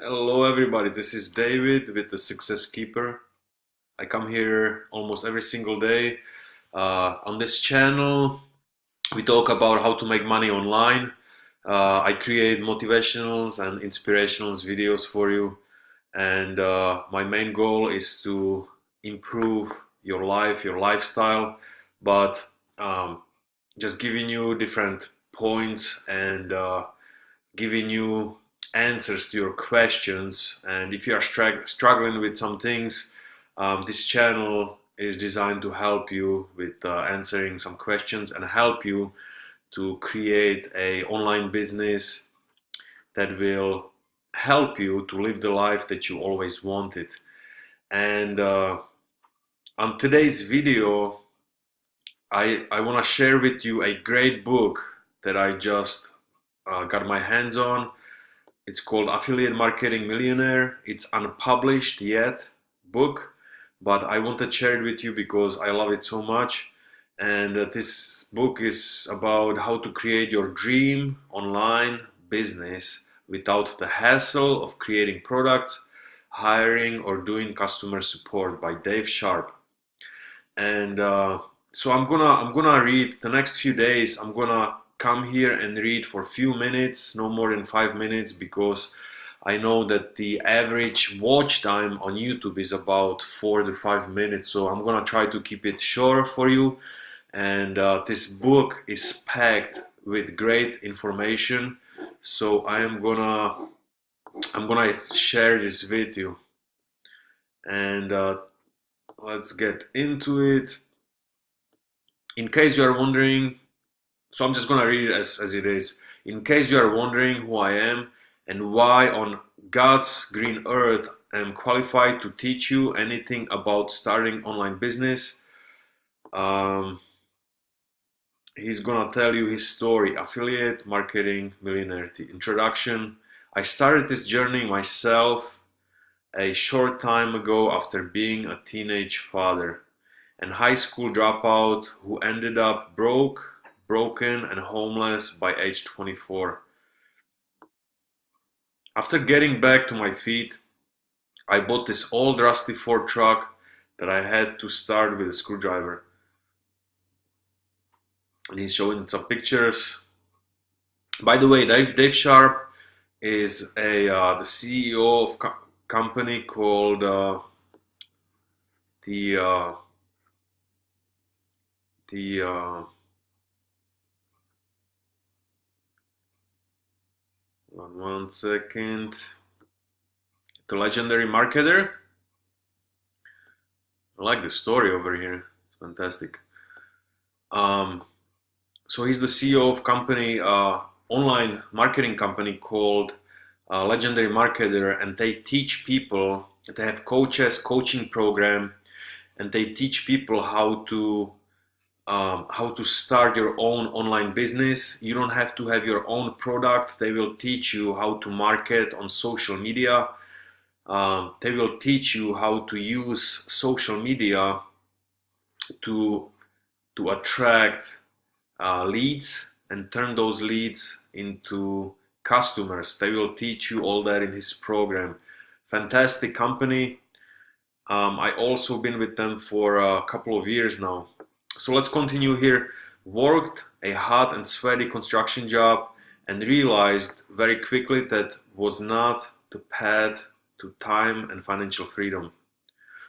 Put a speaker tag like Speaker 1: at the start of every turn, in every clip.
Speaker 1: Hello, everybody. This is David with the Success Keeper. I come here almost every single day. On this channel, we talk about how to make money online. I create motivational and inspirational videos for you, and my main goal is to improve your life, your lifestyle, but um, just giving you different points and giving you answers to your questions. And if you are struggling with some things, this channel is designed to help you with answering some questions and help you to create a online business that will help you to live the life that you always wanted. And on today's video, I want to share with you a great book that I just got my hands on. It's called Affiliate Marketing Millionaire. It's unpublished yet book, but I want to share it with you because I love it so much. And this book is about how to create your dream online business without the hassle of creating products, hiring, or doing customer support by Dave Sharp. And so I'm gonna read the next few days. I'm gonna come here and read for a few minutes, no more than 5 minutes, because I know that the average watch time on YouTube is about 4 to 5 minutes. So I'm gonna try to keep it short for you. And this book is packed with great information. So I'm gonna share this with you. And let's get into it. In case you are wondering, so I'm just gonna read it as it is. In case you are wondering who I am and why on God's green earth I'm qualified to teach you anything about starting online business, he's gonna tell you his story. Affiliate Marketing Millionaire. The introduction. I started this journey myself a short time ago after being a teenage father and high school dropout who ended up broken and homeless by age 24. After getting back to my feet, I bought this old rusty Ford truck that I had to start with a screwdriver. And he's showing some pictures. By the way, Dave Sharp is the CEO of a company called the uh, the one second. The Legendary Marketer. I like the story over here. It's fantastic. So he's the CEO of company, online marketing company called Legendary Marketer, and they teach people. They have coaching program, and they teach people how to start your own online business. You don't have to have your own product. They will teach you how to market on social media. They will teach you how to use social media to attract leads and turn those leads into customers. They will teach you all that in his program. Fantastic company. I also been with them for a couple of years now. So let's continue here. Worked a hot and sweaty construction job and realized very quickly that was not the path to time and financial freedom.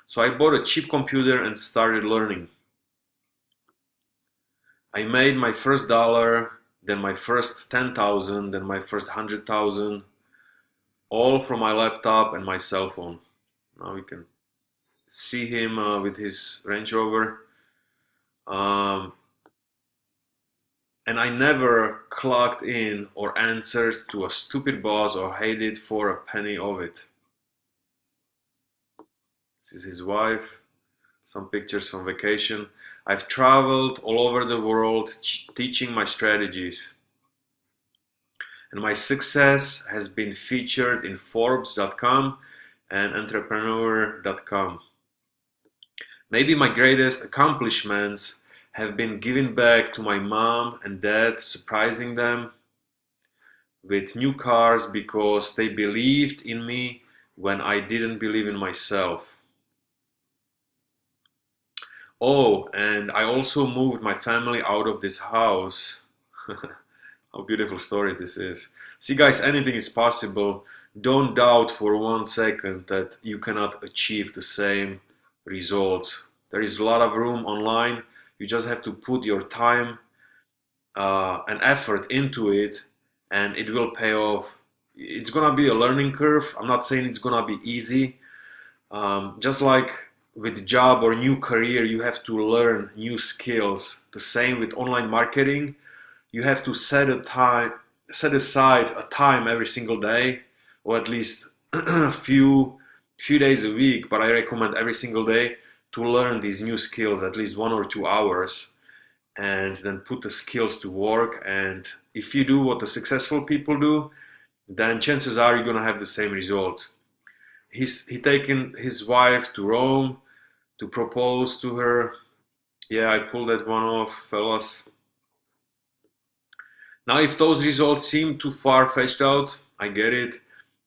Speaker 1: So I bought a cheap computer and started learning. I made my first dollar, then my first 10,000, then my first 100,000, all from my laptop and my cell phone. Now we can see him with his Range Rover. And I never clocked in or answered to a stupid boss or hated for a penny of it. This is his wife. Some pictures from vacation. I've traveled all over the world teaching my strategies. And my success has been featured in Forbes.com and Entrepreneur.com. Maybe my greatest accomplishments have been giving back to my mom and dad, surprising them, with new cars because they believed in me when I didn't believe in myself. Oh, and I also moved my family out of this house. How beautiful story this is. See, guys, anything is possible. Don't doubt for 1 second that you cannot achieve the same results. There is a lot of room online. You just have to put your time and effort into it, and it will pay off. It's gonna be a learning curve. I'm not saying it's gonna be easy. Just like with job or new career, you have to learn new skills. The same with online marketing. You have to set aside a time every single day, or at least a few days a week. But I recommend every single day to learn these new skills, at least 1 or 2 hours, and then put the skills to work. And if you do what the successful people do, then chances are you're gonna have the same results. He taken his wife to Rome to propose to her. Yeah, I pulled that one off, fellas. Now, if those results seem too far-fetched out, I get it.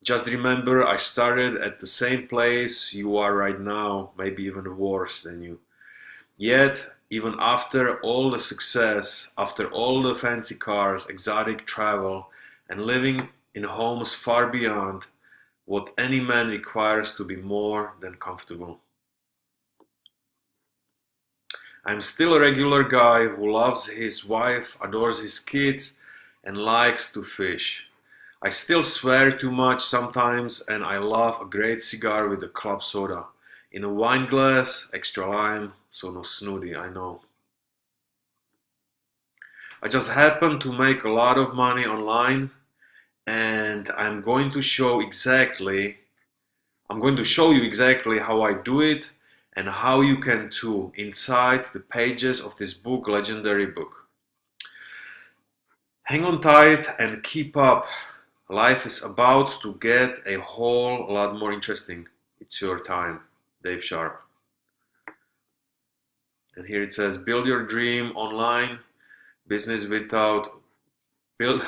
Speaker 1: Just remember, I started at the same place you are right now, maybe even worse than you. Yet, even after all the success, after all the fancy cars, exotic travel, and living in homes far beyond what any man requires to be more than comfortable, I'm still a regular guy who loves his wife, adores his kids, and likes to fish. I still swear too much sometimes, and I love a great cigar with a club soda. In a wine glass, extra lime, so no snooty, I know. I just happen to make a lot of money online, and I'm going to show you exactly how I do it and how you can too inside the pages of this book, legendary book. Hang on tight and keep up. Life is about to get a whole lot more interesting. It's your time. Dave Sharp. And here it says, build your dream online business without build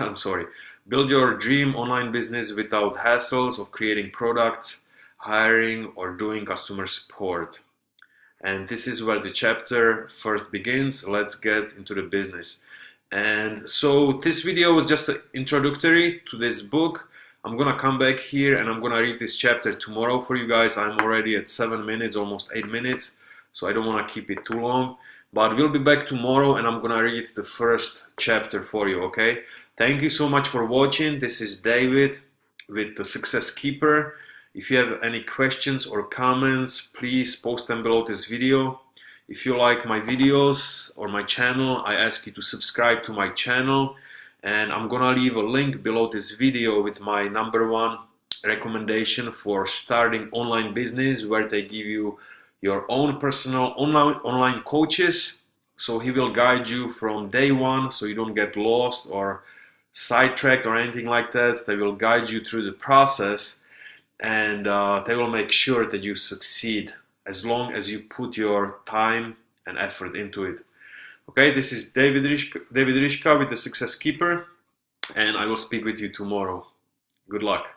Speaker 1: your dream online business without hassles of creating products, hiring, or doing customer support. And this is where the chapter first begins. Let's get into the business. And so this video was just introductory to this book. I'm gonna come back here and I'm gonna read this chapter tomorrow for you guys. I'm already at 7 minutes, almost 8 minutes, so I don't want to keep it too long. But we'll be back tomorrow and I'm gonna read the first chapter for you, okay? Thank you so much for watching. This is David with the Success Keeper. If you have any questions or comments, please post them below this video. If you like my videos or my channel, I ask you to subscribe to my channel, and I'm gonna leave a link below this video with my #1 recommendation for starting online business, where they give you your own personal online coaches. So he will guide you from day one so you don't get lost or sidetracked or anything like that. They will guide you through the process, and they will make sure that you succeed as long as you put your time and effort into it. Okay, this is David Rishka with the Success Keeper, and I will speak with you tomorrow. Good luck.